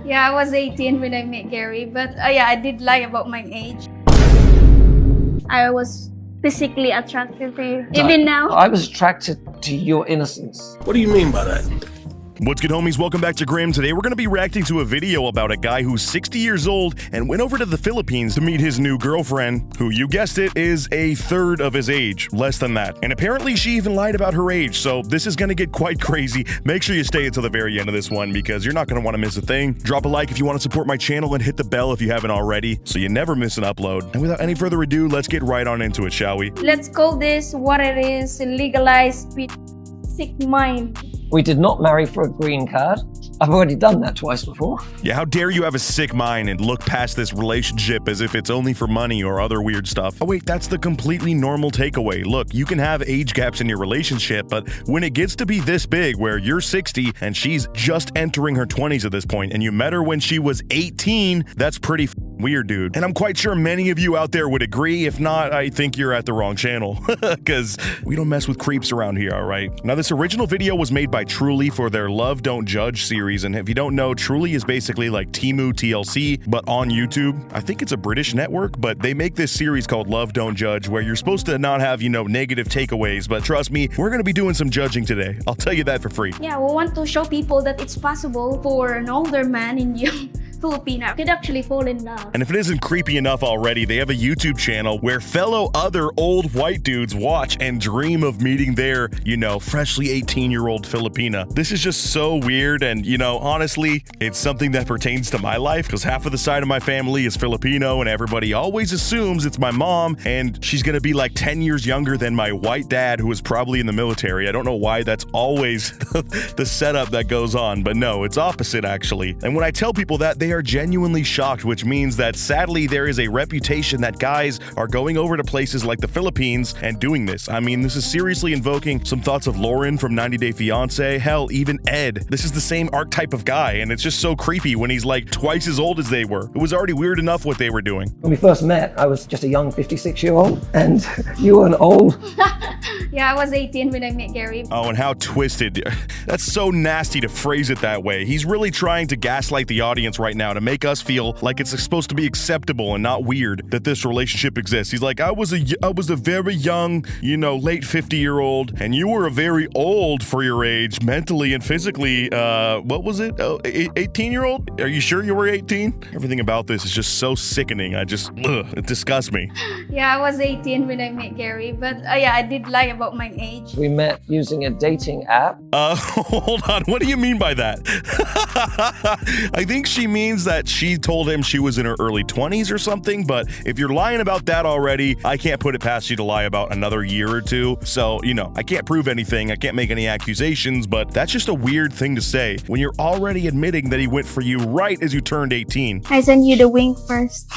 Yeah, I was 18 when I met Gary, but yeah, I did lie about my age. I was physically attracted to you. Even now. I was attracted to your innocence. What do you mean by that? What's good, homies? Welcome back to Grim. Today we're going to be reacting to a video about a guy who's 60 years old and went over to the Philippines to meet his new girlfriend, who, you guessed it, is a third of his age, less than that. And apparently she even lied about her age, so this is going to get quite crazy. Make sure you stay until the very end of this one because you're not going to want to miss a thing. Drop a like if you want to support my channel and hit the bell if you haven't already so you never miss an upload. And without any further ado, let's get right on into it, shall we? Let's call this what it is, legalized sick mind. We did not marry for a green card. I've already done that twice before. Yeah, how dare you have a sick mind and look past this relationship as if it's only for money or other weird stuff. Oh wait, that's the completely normal takeaway. Look, you can have age gaps in your relationship, but when it gets to be this big where you're 60 and she's just entering her 20s at this point and you met her when she was 18, that's pretty weird, dude. And I'm quite sure many of you out there would agree. If not, I think you're at the wrong channel because we don't mess with creeps around here, all right? Now, this original video was made by Truly for their Love Don't Judge series. And if you don't know, Truly is basically like Temu TLC, but on YouTube. I think it's a British network, but they make this series called Love Don't Judge where you're supposed to not have, negative takeaways. But trust me, we're going to be doing some judging today. I'll tell you that for free. Yeah, we want to show people that it's possible for an older man in young Filipina could actually fall in love. And if it isn't creepy enough already, they have a YouTube channel where fellow other old white dudes watch and dream of meeting their, freshly 18-year-old Filipina. This is just so weird and, honestly, it's something that pertains to my life because half of the side of my family is Filipino and everybody always assumes it's my mom and she's gonna be like 10 years younger than my white dad who is probably in the military. I don't know why that's always the setup that goes on, but no, it's opposite actually. And when I tell people that, they are genuinely shocked, which means that sadly there is a reputation that guys are going over to places like the Philippines and doing this. I mean, this is seriously invoking some thoughts of Lauren from 90 Day Fiancé, hell, even Ed. This is the same archetype of guy, and it's just so creepy when he's like twice as old as they were. It was already weird enough what they were doing. When we first met, I was just a young 56-year-old, and you were an old... Yeah, I was 18 when I met Gary. Oh, and how twisted. That's so nasty to phrase it that way. He's really trying to gaslight the audience right now to make us feel like it's supposed to be acceptable and not weird that this relationship exists. He's like, I was a very young, late 50-year-old, and you were a very old for your age, mentally and physically. What was it? 18-year-old? Are you sure you were 18? Everything about this is just so sickening. It disgusts me. Yeah, I was 18 when I met Gary, but yeah, I did lie about my age. We met using a dating app. Hold on. What do you mean by that? I think she means that she told him she was in her early 20s or something, but if you're lying about that already, I can't put it past you to lie about another year or two. So, I can't prove anything. I can't make any accusations, but that's just a weird thing to say when you're already admitting that he went for you right as you turned 18. I sent you the wink first.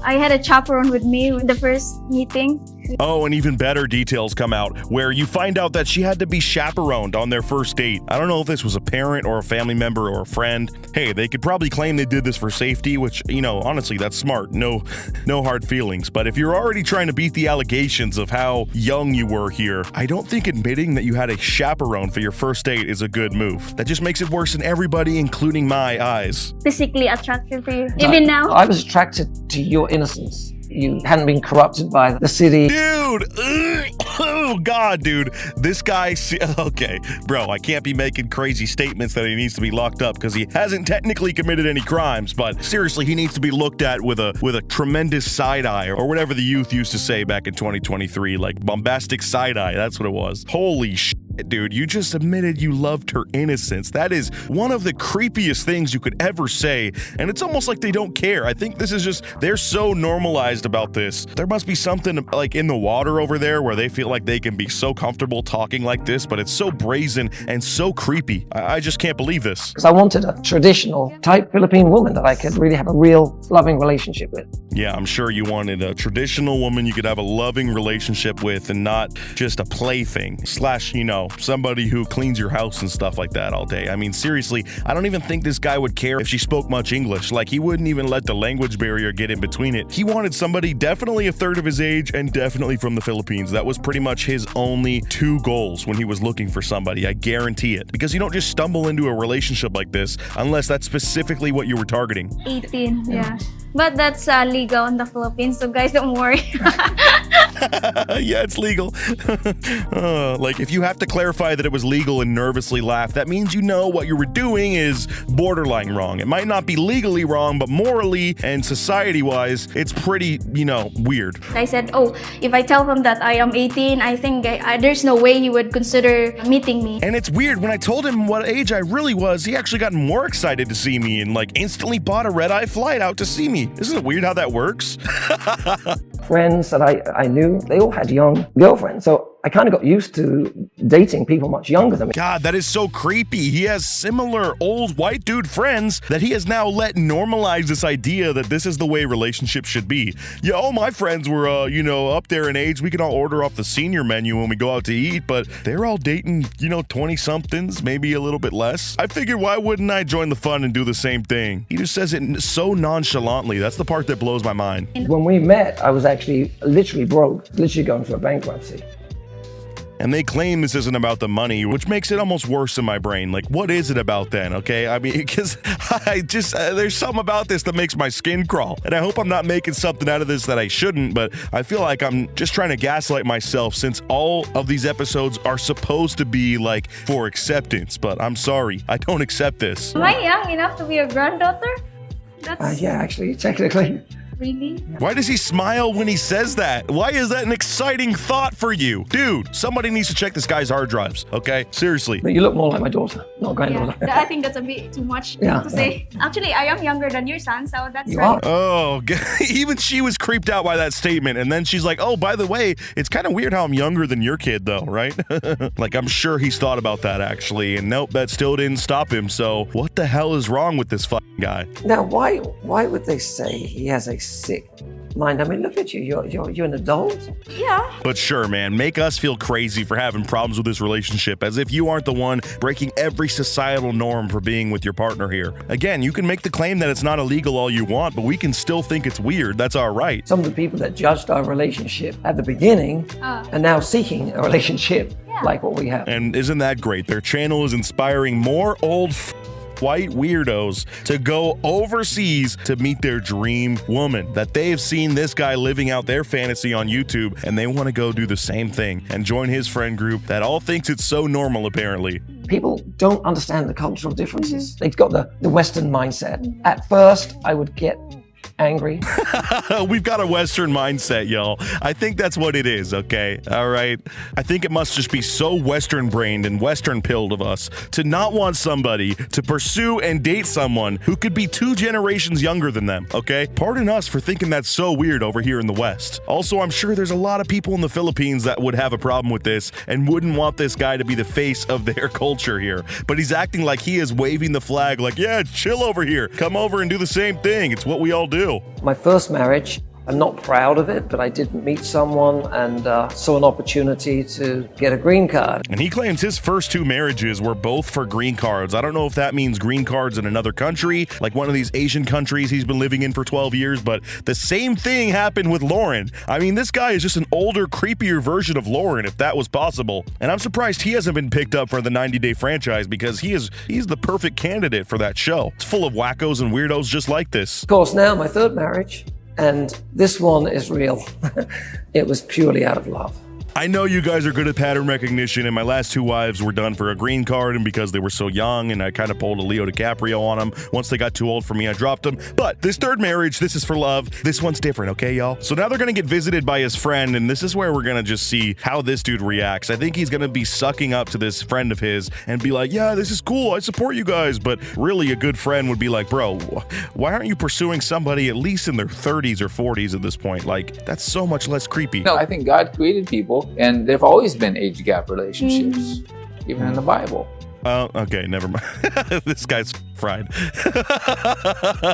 I had a chaperone with me in the first meeting. Oh, and even better details come out where you find out that she had to be chaperoned on their first date. I don't know if this was a parent or a family member or a friend. Hey, they could probably claim they did this for safety, which, honestly, that's smart. No hard feelings. But if you're already trying to beat the allegations of how young you were here, I don't think admitting that you had a chaperone for your first date is a good move. That just makes it worse in everybody, including my eyes. Physically attracted to you. Even now. I was attracted to your innocence. You hadn't been corrupted by the city. Dude! Oh, God, dude. This guy... Okay, bro, I can't be making crazy statements that he needs to be locked up because he hasn't technically committed any crimes, but seriously, he needs to be looked at with a tremendous side eye, or whatever the youth used to say back in 2023, like bombastic side eye. That's what it was. Holy shit. Dude, you just admitted you loved her innocence. That is one of the creepiest things you could ever say, and it's almost like they don't care. I think this is just, they're so normalized about this. There must be something like in the water over there where they feel like they can be so comfortable talking like this, but it's so brazen and so creepy. I just can't believe this. Because I wanted a traditional type Philippine woman that I could really have a real loving relationship with. Yeah, I'm sure you wanted a traditional woman you could have a loving relationship with and not just a plaything slash, somebody who cleans your house and stuff like that all day. I mean, seriously, I don't even think this guy would care if she spoke much English. Like, he wouldn't even let the language barrier get in between it. He wanted somebody definitely a third of his age and definitely from the Philippines. That was pretty much his only two goals when he was looking for somebody. I guarantee it. Because you don't just stumble into a relationship like this unless that's specifically what you were targeting. 18, yeah. But that's legal in the Philippines, so guys, don't worry. Yeah, it's legal. Like, if you have to clarify that it was legal and nervously laugh, that means you know what you were doing is borderline wrong. It might not be legally wrong, but morally and society-wise, it's pretty, weird. I said, oh, if I tell him that I am 18, I think there's no way he would consider meeting me. And it's weird, when I told him what age I really was, he actually got more excited to see me and instantly bought a red-eye flight out to see me. Isn't it weird how that works? Friends that I knew, they all had young girlfriends. So I kind of got used to dating people much younger than me. God, that is so creepy. He has similar old white dude friends that he has now let normalize this idea that this is the way relationships should be. Yeah, all my friends were, up there in age. We can all order off the senior menu when we go out to eat, but they're all dating, 20-somethings, maybe a little bit less. I figured, why wouldn't I join the fun and do the same thing? He just says it so nonchalantly. That's the part that blows my mind. When we met, I was actually literally broke, literally going through a bankruptcy. And they claim this isn't about the money, which makes it almost worse in my brain. Like, what is it about then, okay? I mean, because there's something about this that makes my skin crawl. And I hope I'm not making something out of this that I shouldn't, but I feel like I'm just trying to gaslight myself since all of these episodes are supposed to be, for acceptance. But I'm sorry, I don't accept this. Am I young enough to be a granddaughter? Yeah, actually, technically. Really? Why does he smile when he says that? Why is that an exciting thought for you? Dude, somebody needs to check this guy's hard drives, okay? Seriously. But you look more like my daughter, not granddaughter. Yeah, I think that's a bit too much to say. Actually, I am younger than your son, so that's You right. are. Oh, even she was creeped out by that statement. And then she's like, oh, by the way, it's kind of weird how I'm younger than your kid, though, right? I'm sure he's thought about that, actually. And nope, that still didn't stop him. So what the hell is wrong with this fucking guy? Now, why would they say he has a sick mind? I mean, look at you. You're an adult. Yeah. But sure, man, make us feel crazy for having problems with this relationship, as if you aren't the one breaking every societal norm for being with your partner here. Again, you can make the claim that it's not illegal all you want, but we can still think it's weird. That's our right. Some of the people that judged our relationship at the beginning are now seeking a relationship like what we have. And isn't that great? Their channel is inspiring more old white weirdos to go overseas to meet their dream woman, that they have seen this guy living out their fantasy on YouTube and they want to go do the same thing and join his friend group that all thinks it's so normal, apparently. People don't understand the cultural differences. They've got the Western mindset. At first, I would get angry. We've got a Western mindset, y'all. I think that's what it is, okay? All right? I think it must just be so Western-brained and Western-pilled of us to not want somebody to pursue and date someone who could be 2 generations younger than them, okay? Pardon us for thinking that's so weird over here in the West. Also, I'm sure there's a lot of people in the Philippines that would have a problem with this and wouldn't want this guy to be the face of their culture here. But he's acting like he is waving the flag like, yeah, chill over here. Come over and do the same thing. It's what we all do. My first marriage, I'm not proud of it, but I did meet someone and saw an opportunity to get a green card. And he claims his first 2 marriages were both for green cards. I don't know if that means green cards in another country, like one of these Asian countries he's been living in for 12 years, but the same thing happened with Lauren. I mean, this guy is just an older, creepier version of Lauren, if that was possible. And I'm surprised he hasn't been picked up for the 90-day franchise because he's the perfect candidate for that show. It's full of wackos and weirdos just like this. Of course, now my third marriage, and this one is real. It was purely out of love. I know you guys are good at pattern recognition, and my last 2 wives were done for a green card, and because they were so young, and I kind of pulled a Leo DiCaprio on them. Once they got too old for me, I dropped them. But this third marriage, this is for love. This one's different, okay, y'all? So now they're gonna get visited by his friend, and this is where we're gonna just see how this dude reacts. I think he's gonna be sucking up to this friend of his and be like, yeah, this is cool, I support you guys. But really, a good friend would be like, bro, why aren't you pursuing somebody at least in their 30s or 40s at this point? Like, that's so much less creepy. No, I think God created people, and there have always been age gap relationships, even in the Bible. Oh, okay, never mind. This guy's fried.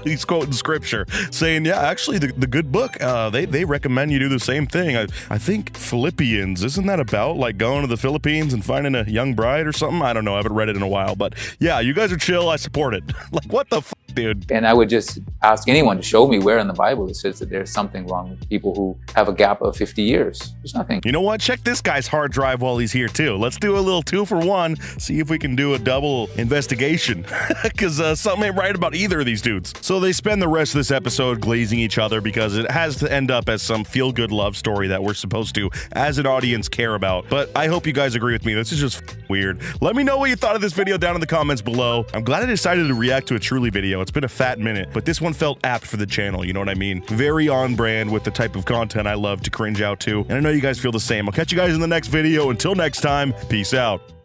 He's quoting scripture, saying, yeah, actually, the good book, they recommend you do the same thing. I think Philippians, isn't that about like going to the Philippines and finding a young bride or something? I don't know. I haven't read it in a while, but yeah, you guys are chill. I support it. Like, what the f, dude? And I would just ask anyone to show me where in the Bible it says that there's something wrong with people who have a gap of 50 years. There's nothing. You know what? Check this guy's hard drive while he's here, too. Let's do a little 2-for-1, see if we can do a double investigation, because something ain't right about either of these dudes. So they spend the rest of this episode glazing each other because it has to end up as some feel-good love story that we're supposed to, as an audience, care about. But I hope you guys agree with me. This is just weird. Let me know what you thought of this video down in the comments below. I'm glad I decided to react to a Truly video. It's been a fat minute, but this one felt apt for the channel, you know what I mean? Very on brand with the type of content I love to cringe out to, and I know you guys feel the same. I'll catch you guys in the next video. Until next time, peace out.